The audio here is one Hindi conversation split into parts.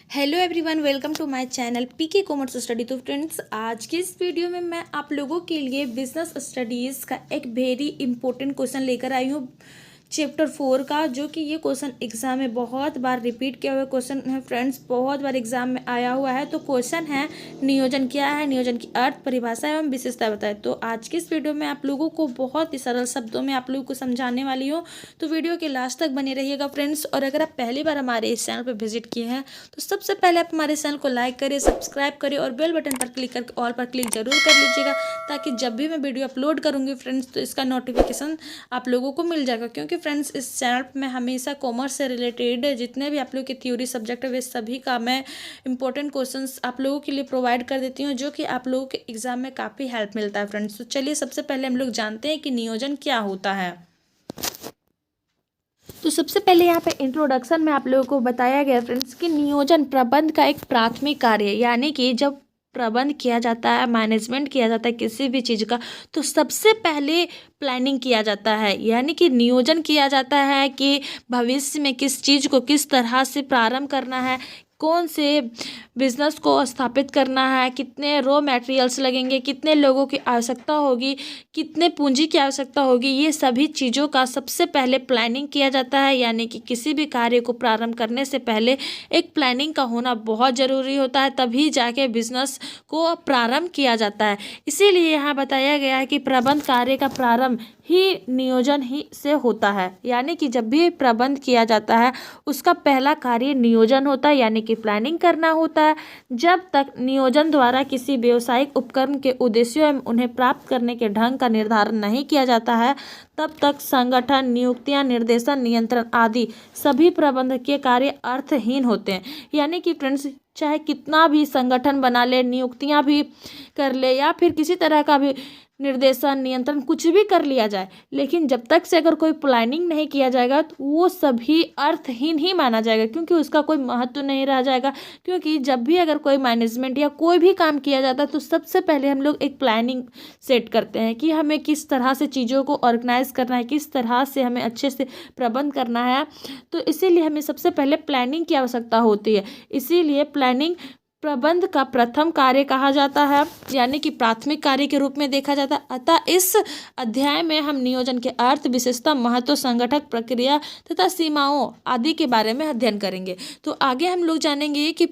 Hello everyone, welcome to my channel PK commerce study. तो फ्रेंड्स, आज की इस वीडियो में मैं आप लोगों के लिए बिजनेस स्टडीज़ का एक वेरी इंपॉर्टेंट क्वेश्चन लेकर आई हूँ चैप्टर 4 का, जो कि ये क्वेश्चन एग्जाम में बहुत बार रिपीट किया हुआ क्वेश्चन है फ्रेंड्स, बहुत बार एग्जाम में आया हुआ है। तो क्वेश्चन है नियोजन क्या है, नियोजन की अर्थ, परिभाषा एवं विशेषता बताए। तो आज की इस वीडियो में आप लोगों को बहुत ही सरल शब्दों में आप लोगों को समझाने वाली हूँ, तो वीडियो के लास्ट तक बने रहिएगा फ्रेंड्स। और अगर आप पहली बार हमारे इस चैनल पर विजिट किए हैं तो सबसे पहले आप हमारे चैनल को लाइक करिए, सब्सक्राइब करिए और बेल बटन पर क्लिक करके ऑल पर क्लिक जरूर कर लीजिएगा, ताकि जब भी मैं वीडियो अपलोड करूँगी फ्रेंड्स तो इसका नोटिफिकेशन आप लोगों को मिल जाएगा। क्योंकि फ्रेंड्स, इस चैनल में हमेशा कॉमर्स से रिलेटेड जितने भी आप लोग की थ्योरी सब्जेक्ट है वे सभी का मैं इंपॉर्टेंट क्वेश्चंस आप लोगों के लिए प्रोवाइड कर देती हूँ, जो कि आप लोगों के एग्जाम में काफ़ी हेल्प मिलता है फ्रेंड्स। तो चलिए सबसे पहले हम लोग जानते हैं कि नियोजन क्या होता है। तो सबसे पहले यहाँ पे इंट्रोडक्शन में आप लोगों को बताया गया फ्रेंड्स कि नियोजन प्रबंध का एक प्राथमिक कार्य है, यानी कि जब प्रबंध किया जाता है, मैनेजमेंट किया जाता है किसी भी चीज़ का, तो सबसे पहले प्लानिंग किया जाता है, यानी कि नियोजन किया जाता है कि भविष्य में किस चीज़ को किस तरह से प्रारंभ करना है, कौन से बिजनेस को स्थापित करना है, कितने रॉ मटेरियल्स लगेंगे, कितने लोगों की आवश्यकता होगी, कितने पूंजी की आवश्यकता होगी, ये सभी चीज़ों का सबसे पहले प्लानिंग किया जाता है। यानी कि किसी भी कार्य को प्रारंभ करने से पहले एक प्लानिंग का होना बहुत ज़रूरी होता है, तभी जाके बिजनेस को प्रारंभ किया जाता है। इसीलिए यहाँ बताया गया है कि प्रबंध कार्य का प्रारंभ ही नियोजन ही से होता है, यानी कि जब भी प्रबंध किया जाता है उसका पहला कार्य नियोजन होता है, यानी कि प्लानिंग करना होता है। जब तक नियोजन द्वारा किसी व्यवसायिक उपक्रम के उद्देश्यों एवं उन्हें प्राप्त करने के ढंग का निर्धारण नहीं किया जाता है, तब तक संगठन, नियुक्तियां, निर्देशन, नियंत्रण आदि सभी प्रबंधकीय कार्य अर्थहीन होते हैं। यानी कि फ्रेंड्स, चाहे कितना भी संगठन बना ले, नियुक्तियां भी कर ले या फिर किसी तरह का भी निर्देशन, नियंत्रण कुछ भी कर लिया जाए, लेकिन जब तक से अगर कोई प्लानिंग नहीं किया जाएगा तो वो सभी अर्थहीन ही माना जाएगा, क्योंकि उसका कोई महत्व नहीं रह जाएगा। क्योंकि जब भी अगर कोई मैनेजमेंट या कोई भी काम किया जाता है तो सबसे पहले हम लोग एक प्लानिंग सेट करते हैं कि हमें किस तरह से चीज़ों को ऑर्गेनाइज करना है, किस तरह से हमें अच्छे से प्रबंध करना है। तो इसीलिए हमें सबसे पहले प्लानिंग की आवश्यकता होती है। इसीलिए प्लानिंग प्रबंध का प्रथम कार्य कहा जाता है, यानी कि प्राथमिक कार्य के रूप में देखा जाता है। अतः इस अध्याय में हम नियोजन के अर्थ, विशेषता, महत्व, संगठक प्रक्रिया तथा सीमाओं आदि के बारे में अध्ययन करेंगे। तो आगे हम लोग जानेंगे कि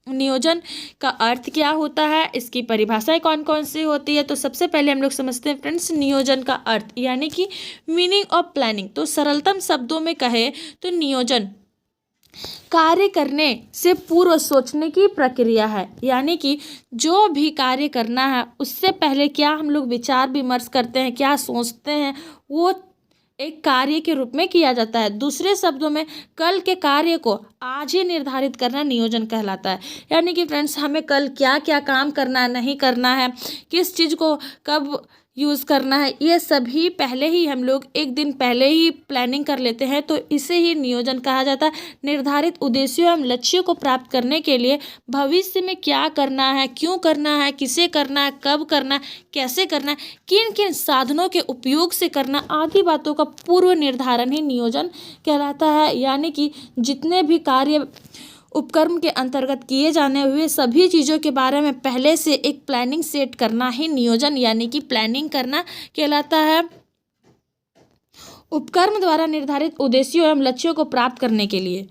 नियोजन का अर्थ क्या होता है, इसकी परिभाषाएं कौन कौन सी होती है। तो सबसे पहले हम लोग समझते हैं फ्रेंड्स नियोजन का अर्थ, यानी कि मीनिंग ऑफ प्लानिंग। तो सरलतम शब्दों में कहे तो नियोजन कार्य करने से पूर्व सोचने की प्रक्रिया है, यानी कि जो भी कार्य करना है उससे पहले क्या हम लोग विचार विमर्श करते हैं, क्या सोचते हैं, वो एक कार्य के रूप में किया जाता है। दूसरे शब्दों में कल के कार्य को आज ही निर्धारित करना नियोजन कहलाता है। यानी कि फ्रेंड्स, हमें कल क्या क्या काम करना है, नहीं करना है, किस चीज़ को कब यूज़ करना है, ये सभी पहले ही हम लोग एक दिन पहले ही प्लानिंग कर लेते हैं, तो इसे ही नियोजन कहा जाता है। निर्धारित उद्देश्यों एवं लक्ष्यों को प्राप्त करने के लिए भविष्य में क्या करना है, क्यों करना है, किसे करना है, कब करना है, कैसे करना है, किन किन साधनों के उपयोग से करना, आदि बातों का पूर्व निर्धारण ही नियोजन कहलाता है। यानी कि जितने भी कार्य उपक्रम के अंतर्गत किए जाने हुए सभी चीज़ों के बारे में पहले से एक प्लानिंग सेट करना ही नियोजन यानी कि प्लानिंग करना कहलाता है। उपक्रम द्वारा निर्धारित उद्देश्यों एवं लक्ष्यों को प्राप्त करने के लिए,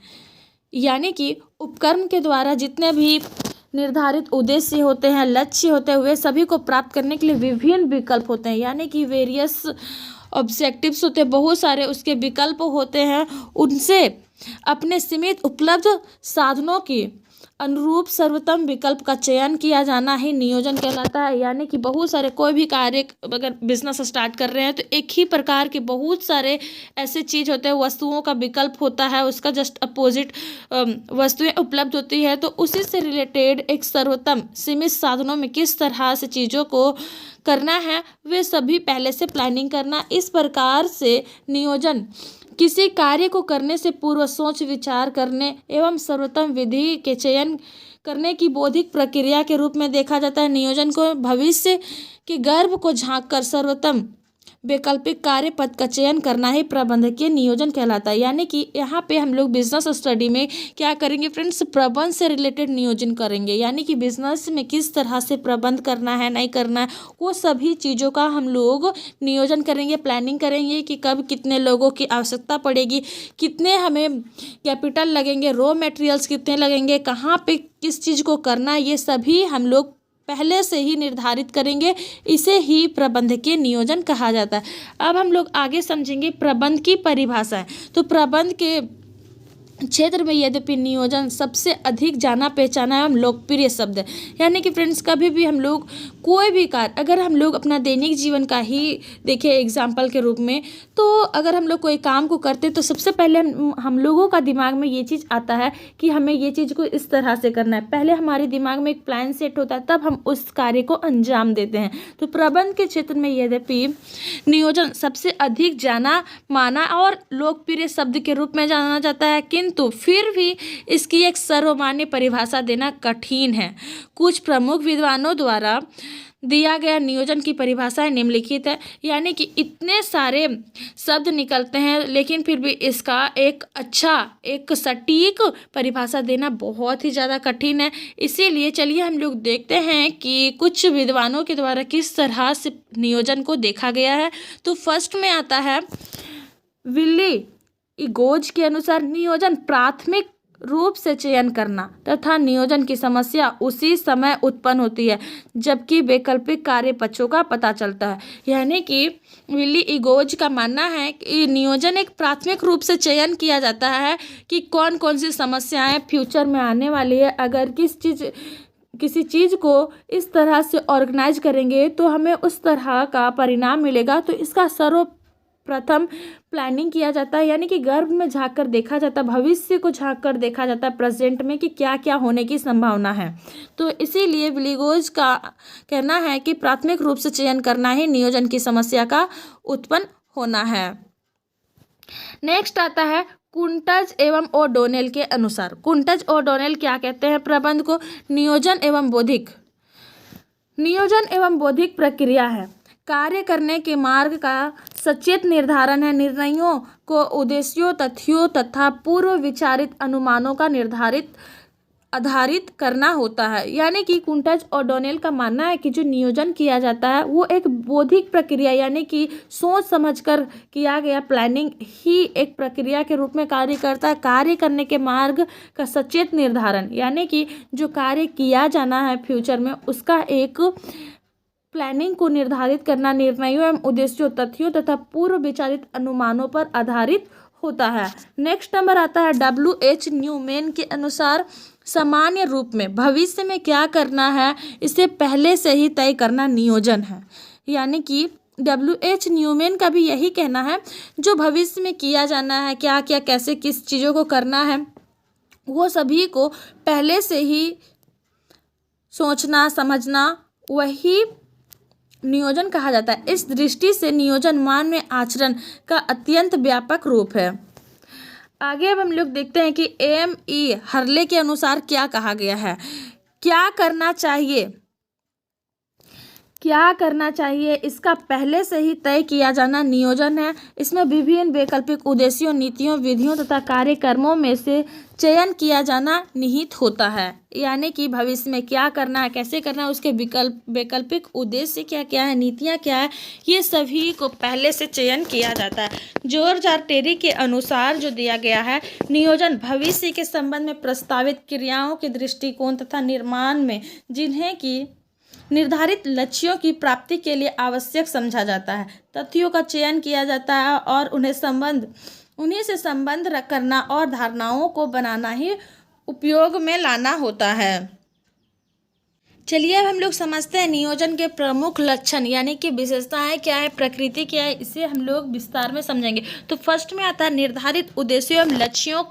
यानी कि उपक्रम के द्वारा जितने भी निर्धारित उद्देश्य होते हैं, लक्ष्य होते हुए सभी को प्राप्त करने के लिए विभिन्न विकल्प होते हैं, यानी कि वेरियस ऑब्जेक्टिव्स होते हैं, बहुत सारे उसके विकल्प होते हैं। उनसे अपने सीमित उपलब्ध साधनों के अनुरूप सर्वोत्तम विकल्प का चयन किया जाना ही नियोजन कहलाता है। यानी कि बहुत सारे कोई भी कार्य अगर बिजनेस स्टार्ट कर रहे हैं तो एक ही प्रकार के बहुत सारे ऐसे चीज़ होते हैं, वस्तुओं का विकल्प होता है, उसका जस्ट अपोजिट वस्तुएं उपलब्ध होती है, तो उसी से रिलेटेड एक सर्वोत्तम सीमित साधनों में किस तरह से चीज़ों को करना है वे सभी पहले से प्लानिंग करना। इस प्रकार से नियोजन किसी कार्य को करने से पूर्व सोच विचार करने एवं सर्वोत्तम विधि के चयन करने की बौद्धिक प्रक्रिया के रूप में देखा जाता है। नियोजन को भविष्य के गर्भ को झांककर सर्वोत्तम वैकल्पिक कार्य पद का चयन करना ही प्रबंधकीय नियोजन कहलाता है। यानी कि यहाँ पे हम लोग बिजनेस स्टडी में क्या करेंगे फ्रेंड्स, प्रबंध से रिलेटेड नियोजन करेंगे। यानी कि बिजनेस में किस तरह से प्रबंध करना है, नहीं करना है, वो सभी चीज़ों का हम लोग नियोजन करेंगे, प्लानिंग करेंगे कि कब कितने लोगों की आवश्यकता पड़ेगी, कितने हमें कैपिटल लगेंगे, रॉ मटेरियल्स कितने लगेंगे, कहाँ पे किस चीज़ को करना है, ये सभी हम लोग पहले से ही निर्धारित करेंगे। इसे ही प्रबंधकीय नियोजन कहा जाता है। अब हम लोग आगे समझेंगे प्रबंध की परिभाषा। तो प्रबंध के क्षेत्र में यद्यपि नियोजन सबसे अधिक जाना पहचाना एवं लोकप्रिय शब्द है। यानी कि फ्रेंड्स कभी भी हम लोग कोई भी कार्य, अगर हम लोग अपना दैनिक जीवन का ही देखें एग्जाम्पल के रूप में, तो अगर हम लोग कोई काम को करते तो सबसे पहले हम लोगों का दिमाग में ये चीज़ आता है कि हमें ये चीज़ को इस तरह से करना है। पहले हमारे दिमाग में एक प्लान सेट होता है, तब हम उस कार्य को अंजाम देते हैं। तो प्रबंध के क्षेत्र में यद्यपि नियोजन सबसे अधिक जाना माना और लोकप्रिय शब्द के रूप में जाना जाता है, किंतु फिर भी इसकी एक सर्वमान्य परिभाषा देना कठिन है। कुछ प्रमुख विद्वानों द्वारा दिया गया नियोजन की परिभाषाएं निम्नलिखित है। यानी कि इतने सारे शब्द निकलते हैं, लेकिन फिर भी इसका एक सटीक परिभाषा देना बहुत ही ज़्यादा कठिन है। इसीलिए चलिए हम लोग देखते हैं कि कुछ विद्वानों के द्वारा किस तरह से नियोजन को देखा गया है। तो फर्स्ट में आता है विली इगोज के अनुसार नियोजन प्राथमिक रूप से चयन करना तथा नियोजन की समस्या उसी समय उत्पन्न होती है जबकि वैकल्पिक कार्य पक्षों का पता चलता है। यानी कि विली इगोज का मानना है कि नियोजन एक प्राथमिक रूप से चयन किया जाता है कि कौन कौन सी समस्याएं फ्यूचर में आने वाली है। अगर किसी चीज़ को इस तरह से ऑर्गेनाइज करेंगे तो हमें उस तरह का परिणाम मिलेगा। तो इसका सर्वप्रथम प्लानिंग किया जाता है। यानी कि गर्भ में झांक कर देखा जाता है, भविष्य को झांक कर देखा जाता है प्रेजेंट में कि क्या क्या होने की संभावना है। तो इसीलिए विलिगोज का कहना है कि प्राथमिक रूप से चयन करना ही नियोजन की समस्या का उत्पन्न होना है। नेक्स्ट आता है कुंटज एवं ओडोनेल के अनुसार। कुंटज ओडोनेल क्या कहते हैं प्रबंध को, नियोजन एवं बौद्धिक प्रक्रिया है, कार्य करने के मार्ग का सचेत निर्धारण है, निर्णयों को उद्देश्यों, तथ्यों तथा पूर्व विचारित अनुमानों का आधारित करना होता है। यानी कि कुंटज ओडोनेल का मानना है कि जो नियोजन किया जाता है वो एक बौद्धिक प्रक्रिया यानी कि सोच समझकर किया गया प्लानिंग ही एक प्रक्रिया के रूप में कार्य करता है। कार्य करने के मार्ग का सचेत निर्धारण यानी कि जो कार्य किया जाना है फ्यूचर में उसका एक प्लानिंग को निर्धारित करना निर्णयों एवं उद्देश्यों, तथ्यों तथा पूर्व विचारित अनुमानों पर आधारित होता है। नेक्स्ट नंबर आता है W.H. न्यूमैन के अनुसार सामान्य रूप में भविष्य में क्या करना है इसे पहले से ही तय करना नियोजन है। यानी कि W.H. न्यूमैन का भी यही कहना है, जो भविष्य में किया जाना है, क्या क्या कैसे किस चीज़ों को करना है, वो सभी को पहले से ही सोचना समझना वही नियोजन कहा जाता है। इस दृष्टि से नियोजन मानवीय आचरण का अत्यंत व्यापक रूप है। आगे अब हम लोग देखते हैं कि A.M.E. हर्ले के अनुसार क्या कहा गया है। क्या करना चाहिए इसका पहले से ही तय किया जाना नियोजन है। इसमें विभिन्न वैकल्पिक उद्देश्यों, नीतियों, विधियों तथा कार्यक्रमों में से चयन किया जाना निहित होता है। यानी कि भविष्य में क्या करना है, कैसे करना है, उसके वैकल्पिक उद्देश्य क्या क्या है, नीतियाँ क्या है, ये सभी को पहले से चयन किया जाता है। जॉर्ज आर टेरी के अनुसार जो दिया गया है, नियोजन भविष्य के संबंध में प्रस्तावित क्रियाओं के दृष्टिकोण तथा निर्माण में जिन्हें कि निर्धारित लक्ष्यों की प्राप्ति के लिए आवश्यक समझा जाता है। तथ्यों का चयन किया जाता है और उन्हीं से संबंध करना और धारणाओं को बनाना ही उपयोग में लाना होता है। चलिए अब हम लोग समझते हैं नियोजन के प्रमुख लक्षण यानी कि विशेषताएं क्या है, प्रकृति क्या है, इसे हम लोग विस्तार में समझेंगे। तो फर्स्ट में आता है निर्धारित उद्देश्यों एवं लक्ष्यों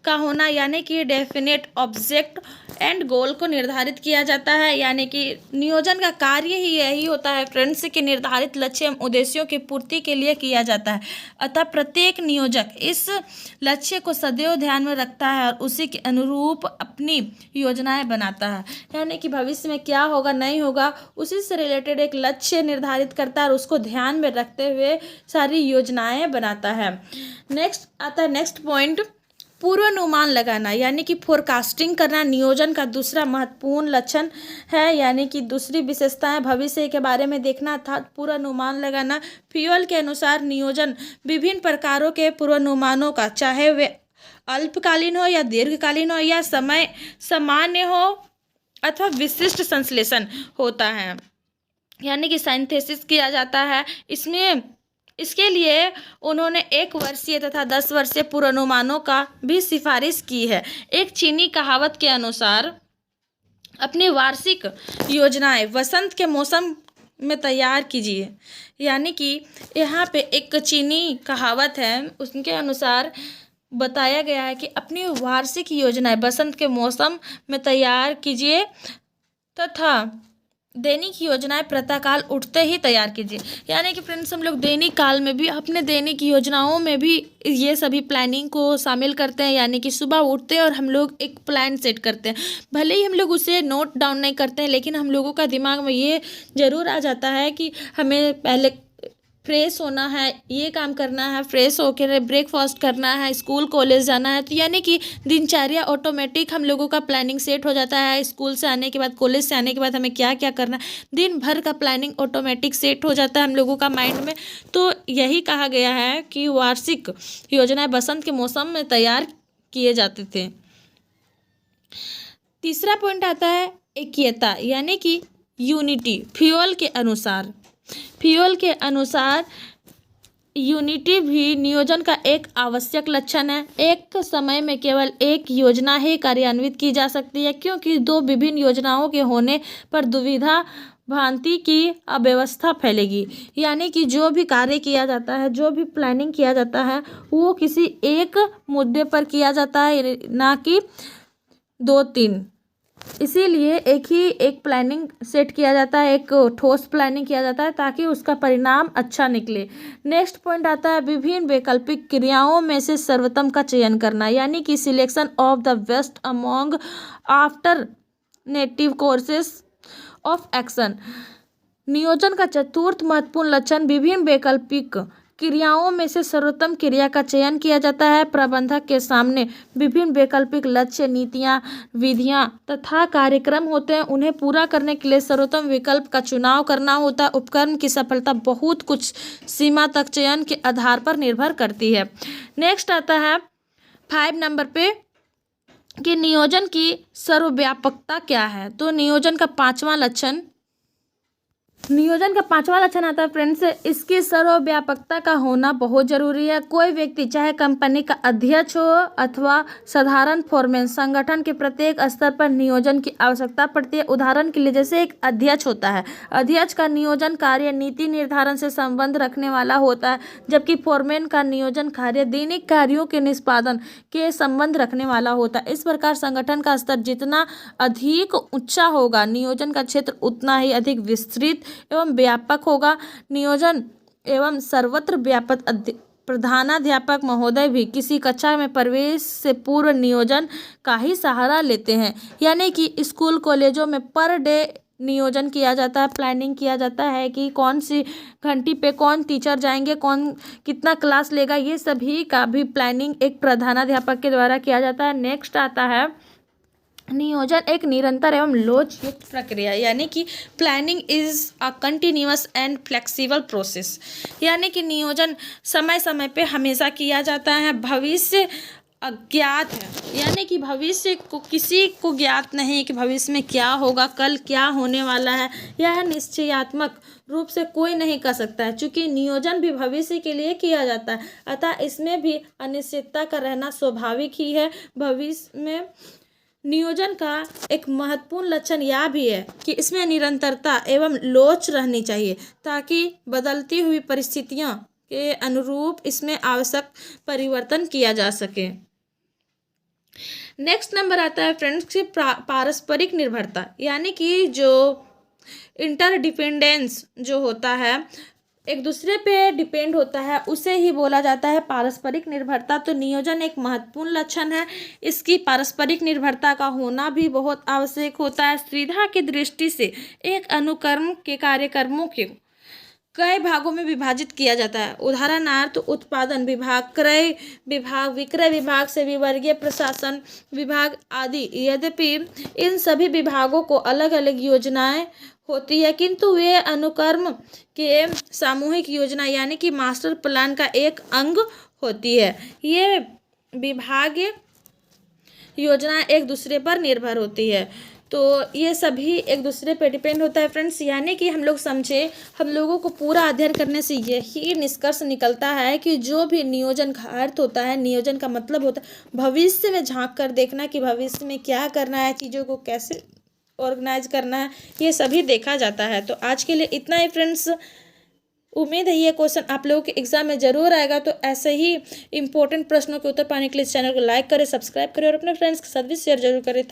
का होना, यानी कि डेफिनेट ऑब्जेक्ट एंड गोल को निर्धारित किया जाता है। यानी कि नियोजन का कार्य ही यही होता है फ्रेंड्स कि निर्धारित लक्ष्य एवं उद्देश्यों की पूर्ति के लिए किया जाता है। अतः प्रत्येक नियोजक इस लक्ष्य को सदैव ध्यान में रखता है और उसी के अनुरूप अपनी योजनाएं बनाता है। यानी कि भविष्य में क्या होगा नहीं होगा उसी से रिलेटेड एक लक्ष्य निर्धारित करता है और उसको ध्यान में रखते हुए सारी योजनाएं बनाता है। नेक्स्ट आता है नेक्स्ट पॉइंट, पूर्वानुमान लगाना, यानी कि फोरकास्टिंग करना नियोजन का दूसरा महत्वपूर्ण लक्षण है। यानी कि दूसरी विशेषताएं भविष्य के बारे में देखना था पूर्वानुमान लगाना। फ्यूल के अनुसार नियोजन विभिन्न प्रकारों के पूर्वानुमानों का, चाहे वे अल्पकालीन हो या दीर्घकालीन हो या समय सामान्य हो अथवा विशिष्ट संश्लेषण होता है, यानी कि साइंथेसिस किया जाता है। इसके लिए उन्होंने 1 वर्षीय तथा 10 वर्षीय पूर्वानुमानों का भी सिफारिश की है। एक चीनी कहावत के अनुसार अपनी वार्षिक योजनाएं वसंत के मौसम में तैयार कीजिए। यानी कि यहाँ पे एक चीनी कहावत है, उसके अनुसार बताया गया है कि अपनी वार्षिक योजनाएं बसंत के मौसम में तैयार कीजिए तथा दैनिक योजनाएं प्रातःकाल उठते ही तैयार कीजिए। यानी कि फ्रेंड्स हम लोग दैनिक काल में भी अपने दैनिक योजनाओं में भी ये सभी प्लानिंग को शामिल करते हैं। यानी कि सुबह उठते हैं और हम लोग एक प्लान सेट करते हैं, भले ही हम लोग उसे नोट डाउन नहीं करते हैं, लेकिन हम लोगों का दिमाग में ये ज़रूर आ जाता है कि हमें पहले फ्रेश होना है, ये काम करना है, फ्रेश होकर ब्रेकफास्ट करना है, स्कूल कॉलेज जाना है। तो यानी कि दिनचर्या ऑटोमेटिक हम लोगों का प्लानिंग सेट हो जाता है। स्कूल से आने के बाद, कॉलेज से आने के बाद हमें क्या क्या करना है, दिन भर का प्लानिंग ऑटोमेटिक सेट हो जाता है हम लोगों का माइंड में। तो यही कहा गया है कि वार्षिक योजनाएं बसंत के मौसम में तैयार किए जाते थे। तीसरा पॉइंट आता है एकता, यानी कि यूनिटी। फ्यूल के अनुसार यूनिटी भी नियोजन का एक आवश्यक लक्षण है। एक समय में केवल एक योजना ही कार्यान्वित की जा सकती है, क्योंकि 2 विभिन्न योजनाओं के होने पर दुविधा भ्रांति की अव्यवस्था फैलेगी। यानी कि जो भी कार्य किया जाता है, जो भी प्लानिंग किया जाता है, वो किसी एक मुद्दे पर किया जाता है, ना कि 2-3। इसीलिए एक प्लानिंग सेट किया जाता है, एक ठोस प्लानिंग किया जाता है ताकि उसका परिणाम अच्छा निकले। नेक्स्ट पॉइंट आता है विभिन्न वैकल्पिक क्रियाओं में से सर्वोत्तम का चयन करना, यानी कि selection of the best among alternative courses of action. नियोजन का चतुर्थ महत्वपूर्ण लक्षण विभिन्न वैकल्पिक क्रियाओं में से सर्वोत्तम क्रिया का चयन किया जाता है। प्रबंधक के सामने विभिन्न वैकल्पिक लक्ष्य, नीतियां, विधियां तथा कार्यक्रम होते हैं। उन्हें पूरा करने के लिए सर्वोत्तम विकल्प का चुनाव करना होता है। उपक्रम की सफलता बहुत कुछ सीमा तक चयन के आधार पर निर्भर करती है। नेक्स्ट आता है 5 नंबर पे कि नियोजन की सर्वव्यापकता क्या है। तो नियोजन का पांचवा लक्षण आता है फ्रेंड्स, इसकी सर्वव्यापकता का होना बहुत जरूरी है। कोई व्यक्ति चाहे कंपनी का अध्यक्ष हो अथवा साधारण फोरमैन, संगठन के प्रत्येक स्तर पर नियोजन की आवश्यकता पड़ती है। उदाहरण के लिए जैसे एक अध्यक्ष होता है, अध्यक्ष का नियोजन कार्य नीति निर्धारण से संबंध रखने वाला होता है, जबकि फोरमैन का नियोजन कार्य दैनिक कार्यों के निष्पादन के संबंध रखने वाला होता है। इस प्रकार संगठन का स्तर जितना अधिक ऊंचा होगा, नियोजन का क्षेत्र उतना ही अधिक विस्तृत एवं व्यापक होगा। नियोजन एवं सर्वत्र व्यापक प्रधानाध्यापक महोदय भी किसी कक्षा में प्रवेश से पूर्व नियोजन का ही सहारा लेते हैं। यानी कि स्कूल कॉलेजों में पर डे नियोजन किया जाता है, प्लानिंग किया जाता है कि कौन सी घंटी पे कौन टीचर जाएंगे, कौन कितना क्लास लेगा, ये सभी का भी प्लानिंग एक प्रधानाध्यापक के द्वारा किया जाता है। नेक्स्ट आता है नियोजन एक निरंतर एवं लोचयुक्त प्रक्रिया, यानी कि planning is a continuous and flexible process. यानी कि नियोजन समय समय पे हमेशा किया जाता है। भविष्य अज्ञात है, यानी कि भविष्य को किसी को ज्ञात नहीं है कि भविष्य में क्या होगा, कल क्या होने वाला है। यह निश्चयात्मक रूप से कोई नहीं कर सकता है। चूँकि नियोजन भी भविष्य के लिए किया जाता है, अतः इसमें भी अनिश्चितता का रहना स्वाभाविक ही है। भविष्य में नियोजन का एक महत्वपूर्ण लक्षण यह भी है कि इसमें निरंतरता एवं लोच रहनी चाहिए, ताकि बदलती हुई परिस्थितियों के अनुरूप इसमें आवश्यक परिवर्तन किया जा सके। नेक्स्ट नंबर आता है फ्रेंड्स कि पारस्परिक निर्भरता, यानी कि जो इंटरडिपेंडेंस जो होता है, एक दूसरे पे डिपेंड होता है, उसे ही बोला जाता है पारस्परिक निर्भरता। तो नियोजन एक महत्वपूर्ण लक्षण है, इसकी पारस्परिक निर्भरता का होना भी बहुत आवश्यक होता है। सुविधा की दृष्टि से एक अनुक्रम के कार्यक्रमों के कई भागों में विभाजित किया जाता है। उदाहरणार्थ उत्पादन विभाग, क्रय विभाग, विक्रय विभाग से विवर्गीय प्रशासन विभाग आदि। यद्यपि इन सभी विभागों को अलग अलग योजनाएं होती है, किंतु वे अनुक्रम के सामूहिक योजना यानी कि मास्टर प्लान का एक अंग होती है। ये विभागीय योजना एक दूसरे पर निर्भर होती है, तो ये सभी एक दूसरे पे डिपेंड होता है फ्रेंड्स। यानी कि हम लोग समझे, हम लोगों को पूरा अध्ययन करने से यही निष्कर्ष निकलता है कि जो भी नियोजन का अर्थ होता है, नियोजन का मतलब होता है भविष्य में झांक कर देखना कि भविष्य में क्या करना है, चीज़ों को कैसे ऑर्गेनाइज करना है, ये सभी देखा जाता है। तो आज के लिए इतना ही फ्रेंड्स। उम्मीद है ये क्वेश्चन आप लोगों के एग्जाम में जरूर आएगा। तो ऐसे ही इंपॉर्टेंट प्रश्नों के उत्तर पाने के लिए इस चैनल को लाइक करें, सब्सक्राइब करें और अपने फ्रेंड्स के साथ भी शेयर जरूर करें। थैंक